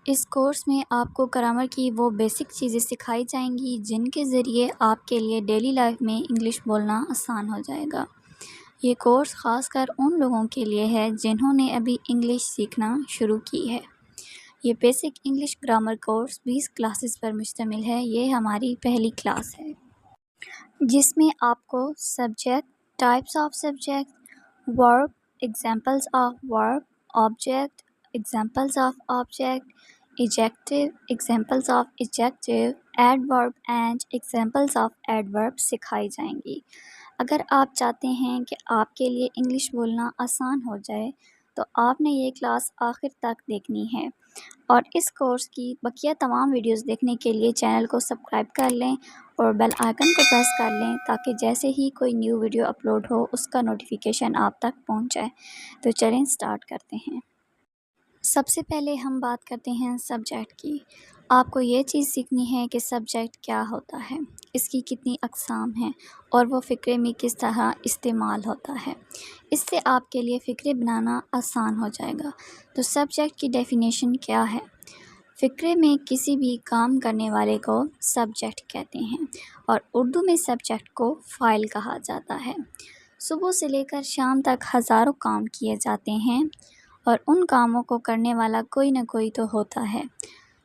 اس course میں آپ کو گرامر کی وہ بیسک چیزیں سکھائی جائیں گی جن کے ذریعے آپ کے لیے ڈیلی لائف میں انگلش بولنا آسان ہو جائے گا۔ یہ کورس خاص کر ان لوگوں کے لیے ہے جنہوں نے ابھی انگلش سیکھنا شروع کی ہے۔ یہ basic English grammar course 20 classes پر مشتمل ہے۔ یہ ہماری پہلی کلاس ہے جس میں آپ کو subject, types of subject, verb, examples of verb, object, examples of object, adjective, examples of adjective, adverb and examples of adverb سکھائی جائیں گی۔ اگر آپ چاہتے ہیں کہ آپ کے لیے انگلش بولنا آسان ہو جائے تو آپ نے یہ کلاس آخر تک دیکھنی ہے، اور اس کورس کی بقیہ تمام ویڈیوز دیکھنے کے لیے چینل کو سبسکرائب کر لیں اور بیل آئکن کو پریس کر لیں تاکہ جیسے ہی کوئی نیو ویڈیو اپلوڈ ہو اس کا نوٹیفیکیشن آپ تک پہنچ جائے۔ تو چلیں سٹارٹ کرتے ہیں۔ سب سے پہلے ہم بات کرتے ہیں سبجیکٹ کی۔ آپ کو یہ چیز سیکھنی ہے کہ سبجیکٹ کیا ہوتا ہے، اس کی کتنی اقسام ہیں اور وہ فقرے میں کس طرح استعمال ہوتا ہے۔ اس سے آپ کے لیے فقرے بنانا آسان ہو جائے گا۔ تو سبجیکٹ کی ڈیفینیشن کیا ہے؟ فقرے میں کسی بھی کام کرنے والے کو سبجیکٹ کہتے ہیں، اور اردو میں سبجیکٹ کو فاعل کہا جاتا ہے۔ صبح سے لے کر شام تک ہزاروں کام کیے جاتے ہیں، اور ان کاموں کو کرنے والا کوئی نہ کوئی تو ہوتا ہے،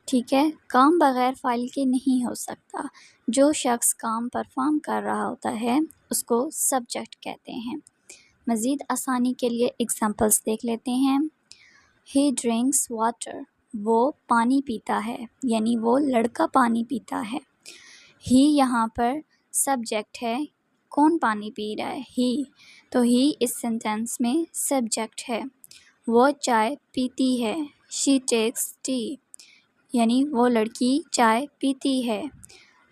ٹھیک ہے؟ کام بغیر فاعل کے نہیں ہو سکتا۔ جو شخص کام پرفارم کر رہا ہوتا ہے اس کو سبجیکٹ کہتے ہیں۔ مزید آسانی کے لیے ایگزامپلس دیکھ لیتے ہیں۔ ہی ڈرنکس واٹر، وہ پانی پیتا ہے، یعنی وہ لڑکا پانی پیتا ہے۔ ہی یہاں پر سبجیکٹ ہے، کون پانی پی رہا ہے؟ ہی، تو ہی اس سینٹینس میں سبجیکٹ ہے۔ وہ چائے پیتی ہے، شی ٹیکس ٹی، یعنی وہ لڑکی چائے پیتی ہے۔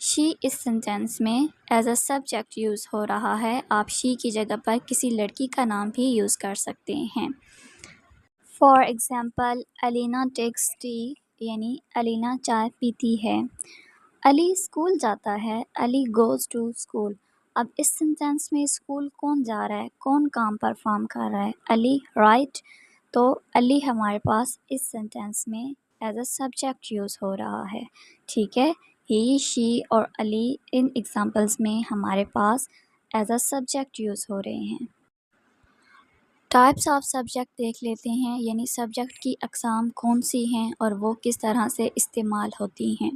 شی اس سینٹینس میں ایز اے سبجیکٹ یوز ہو رہا ہے۔ آپ شی کی جگہ پر کسی لڑکی کا نام بھی یوز کر سکتے ہیں۔ For example, Alina takes tea, یعنی الینا چائے پیتی ہے۔ علی اسکول جاتا ہے، علی گوز ٹو اسکول۔ اب اس سینٹینس میں اسکول کون جا رہا ہے، کون کام پرفارم کر رہا ہے؟ علی، رائٹ؟ تو علی ہمارے پاس اس سینٹینس میں ایز اے سبجیکٹ یوز ہو رہا ہے، ٹھیک ہے؟ ہی، شی اور علی ان ایگزامپلس میں ہمارے پاس ایز اے سبجیکٹ یوز ہو رہے ہیں۔ ٹائپس آف سبجیکٹ دیکھ لیتے ہیں، یعنی سبجیکٹ کی اقسام کون سی ہیں اور وہ کس طرح سے استعمال ہوتی ہیں۔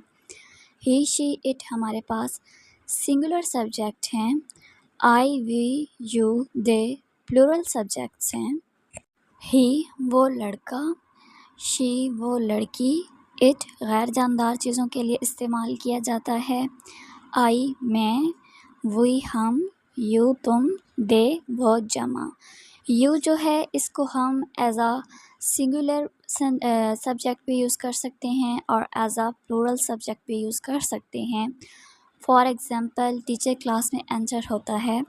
ہی، شی، اٹ ہمارے پاس سنگولر سبجیکٹ ہیں۔ آئی، وی، یو، دے پلورل سبجیکٹس ہیں۔ ہی وہ لڑکا، شی وہ لڑکی، اٹ غیر جاندار چیزوں کے لیے استعمال کیا جاتا ہے۔ آئی میں، وی ہم، یو تم، دے وہ جمع۔ یو جو ہے اس کو ہم ایز اے سنگولر سبجیکٹ بھی یوز کر سکتے ہیں اور ایز اے پلورل سبجیکٹ بھی یوز کر سکتے ہیں۔ فار ایگزامپل، ٹیچر کلاس میں انٹر ہوتا ہے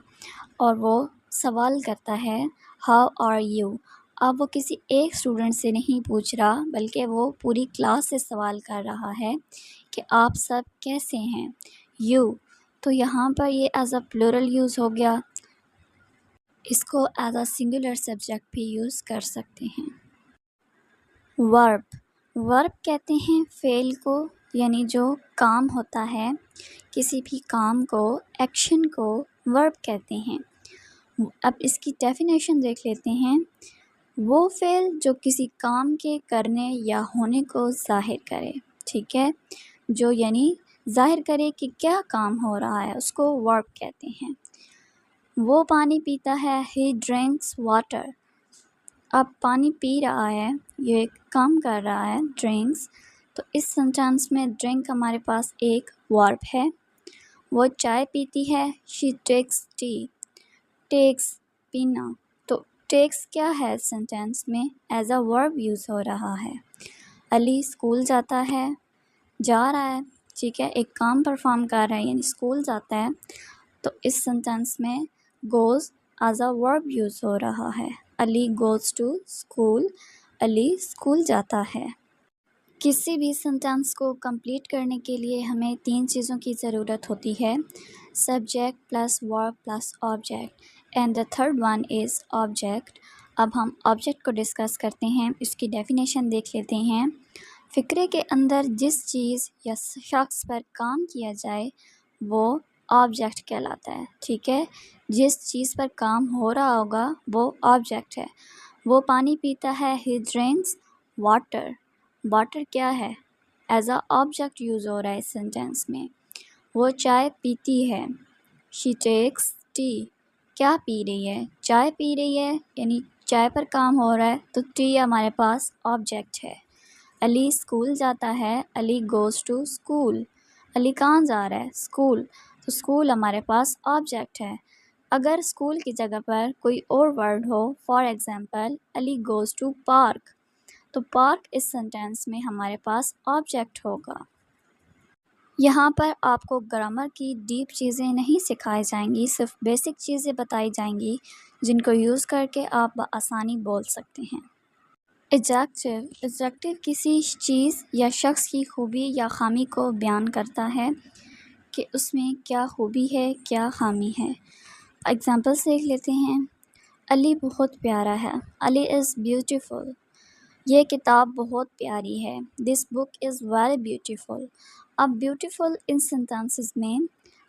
اور وہ سوال کرتا ہے، ہاؤ آر یو؟ اب وہ کسی ایک اسٹوڈنٹ سے نہیں پوچھ رہا بلکہ وہ پوری کلاس سے سوال کر رہا ہے کہ آپ سب کیسے ہیں؟ یو، تو یہاں پر یہ ایز اے پلورل یوز ہو گیا۔ اس کو ایز اے سنگولر سبجیکٹ بھی یوز کر سکتے ہیں۔ ورب، ورب کہتے ہیں فعل کو، یعنی جو کام ہوتا ہے، کسی بھی کام کو، ایکشن کو ورب کہتے ہیں۔ اب اس کی ڈیفینیشن دیکھ لیتے ہیں۔ وہ فعل جو کسی کام کے کرنے یا ہونے کو ظاہر کرے، ٹھیک ہے؟ جو یعنی ظاہر کرے کہ کیا کام ہو رہا ہے، اس کو ورب کہتے ہیں۔ وہ پانی پیتا ہے، ہی ڈرنکس واٹر۔ اب پانی پی رہا ہے، یہ ایک کام کر رہا ہے، ڈرنکس، تو اس سینٹینس میں ڈرنک ہمارے پاس ایک ورب ہے۔ وہ چائے پیتی ہے، شی ٹیکس ٹی، ٹیکس پینا، تو ٹیکس کیا ہے سینٹینس میں؟ ایز اے ورب یوز ہو رہا ہے۔ علی اسکول جاتا ہے، جا رہا ہے، ٹھیک ہے؟ ایک کام پرفارم کر رہا ہے یعنی اسکول جاتا ہے، تو اس سینٹینس میں goes as a verb use ہو رہا ہے۔ Ali goes to school, Ali school جاتا ہے۔ کسی بھی سینٹینس کو کمپلیٹ کرنے کے لیے ہمیں 3 چیزوں کی ضرورت ہوتی ہے: subject plus verb plus object, and the third one is object. اب ہم آبجیکٹ کو ڈسکس کرتے ہیں، اس کی ڈیفینیشن دیکھ لیتے ہیں۔ فقرے کے اندر جس چیز یا شخص پر کام کیا جائے وہ آبجیکٹ کہلاتا ہے، ٹھیک ہے۔ جس چیز پر کام ہو رہا ہوگا وہ آبجیکٹ ہے۔ وہ پانی پیتا ہے، ہی ڈرنکس واٹر۔ واٹر کیا ہے؟ ایز اے آبجیکٹ یوز ہو رہا ہے اس سینٹینس میں۔ وہ چائے پیتی ہے، شی ٹیکس ٹی۔ کیا پی رہی ہے؟ چائے پی رہی ہے، یعنی چائے پر کام ہو رہا ہے تو ٹی ہمارے پاس آبجیکٹ ہے۔ علی اسکول جاتا ہے، علی گوز ٹو اسکول۔ علی کہاں جا رہا ہے؟ اسکول۔ تو اسکول ہمارے پاس آبجیکٹ ہے۔ اگر اسکول کی جگہ پر کوئی اور ورڈ ہو، for example Ali goes to park, تو پارک اس سینٹینس میں ہمارے پاس آبجیکٹ ہوگا۔ یہاں پر آپ کو گرامر کی ڈیپ چیزیں نہیں سکھائی جائیں گی، صرف بیسک چیزیں بتائی جائیں گی جن کو یوز کر کے آپ بآسانی بول سکتے ہیں۔ ایڈجیکٹو کسی چیز یا شخص کی خوبی یا خامی کو بیان کرتا ہے کہ اس میں کیا خوبی ہے، کیا خامی ہے۔ ایگزامپلس دیکھ لیتے ہیں۔ علی بہت پیارا ہے، علی از بیوٹیفل۔ یہ کتاب بہت پیاری ہے، دس بک از ویری بیوٹیفل۔ اب بیوٹیفل ان سینٹینسز میں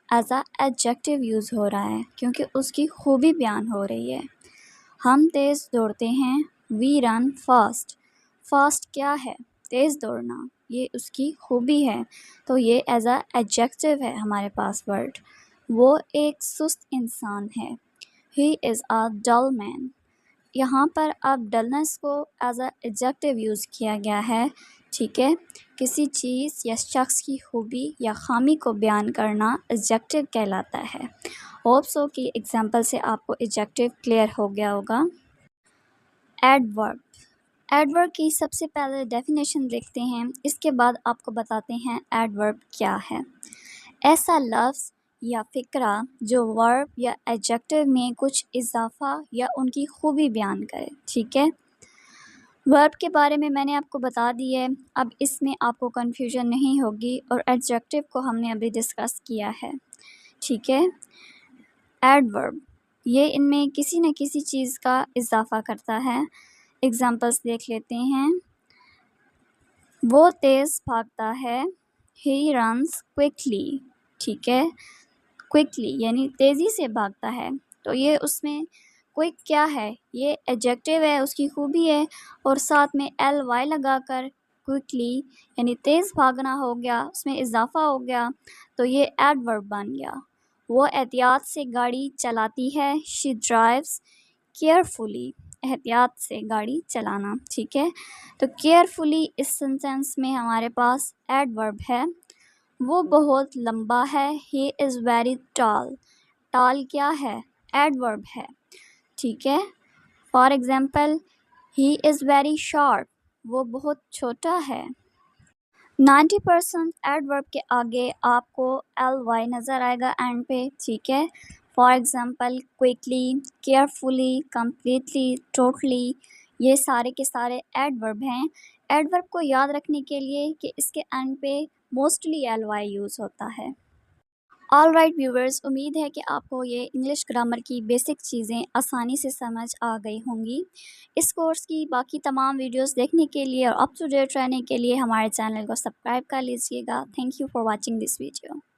ایز اے ایڈجیکٹو یوز ہو رہا ہے کیونکہ اس کی خوبی بیان ہو رہی ہے۔ ہم تیز دوڑتے ہیں، وی رن فاسٹ۔ فاسٹ کیا ہے؟ تیز دوڑنا، یہ اس کی خوبی ہے تو یہ ایز اے ایڈجیکٹو ہے ہمارے پاس ورڈ۔ وہ ایک سست انسان ہے، ہی از اے ڈل مین۔ یہاں پر اب ڈلنس کو ایز اے ایڈجیکٹو یوز کیا گیا ہے، ٹھیک ہے۔ کسی چیز یا شخص کی خوبی یا خامی کو بیان کرنا ایڈجیکٹو کہلاتا ہے۔ ہوپ سو کی ایگزامپل سے آپ کو ایڈجیکٹو کلیئر ہو گیا ہوگا۔ ایڈورب۔ ایڈورب کی سب سے پہلے ڈیفینیشن دیکھتے ہیں، اس کے بعد آپ کو بتاتے ہیں ایڈورب کیا ہے۔ ایسا لفظ یا فقرہ جو ورب یا ایڈجیکٹو میں کچھ اضافہ یا ان کی خوبی بیان کرے، ٹھیک ہے۔ ورب کے بارے میں نے آپ کو بتا دی ہے، اب اس میں آپ کو کنفیوژن نہیں ہوگی، اور ایڈجیکٹو کو ہم نے ابھی ڈسکس کیا ہے، ٹھیک ہے۔ ایڈورب یہ ان میں کسی نہ کسی چیز کا اضافہ کرتا ہے۔ ایگزامپلس دیکھ لیتے ہیں۔ وہ تیز بھاگتا ہے، ہی رنس کوئکلی، ٹھیک ہے۔ کوئکلی یعنی تیزی سے بھاگتا ہے، تو یہ اس میں کوئک کیا ہے؟ یہ ایڈجیکٹو ہے، اس کی خوبی ہے، اور ساتھ میں ایل وائی لگا کر کوئکلی یعنی تیز بھاگنا ہو گیا، اس میں اضافہ ہو گیا تو یہ ایڈورب بن گیا۔ وہ احتیاط سے گاڑی چلاتی ہے، شی ڈرائیوز کیئرفلی۔ احتیاط سے گاڑی چلانا، ٹھیک ہے۔ تو کیئرفلی اس سینٹینس میں ہمارے پاس ایڈورب ہے۔ وہ بہت لمبا ہے، ہی از ویری ٹال۔ ٹال کیا ہے؟ ایڈورب ہے، ٹھیک ہے۔ For example he is very short, وہ بہت چھوٹا ہے۔ 90% ایڈورب کے آگے آپ کو ایل وائی نظر آئے گا اینڈ پہ، ٹھیک ہے۔ For example quickly, carefully, completely, totally, یہ سارے کے سارے ایڈورب ہیں۔ ایڈورب کو یاد رکھنے کے لیے کہ اس کے اینڈ پہ موسٹلی ایل وائی یوز ہوتا ہے۔ آل رائٹ ویورز، امید ہے کہ آپ کو یہ انگلش گرامر کی بیسک چیزیں آسانی سے سمجھ آ گئی ہوں گی۔ اس کورس کی باقی تمام ویڈیوز دیکھنے کے لیے اور اپ ٹو ڈیٹ رہنے کے لیے ہمارے چینل کو سبسکرائب کر لیجیے گا۔ Thank you for watching this video.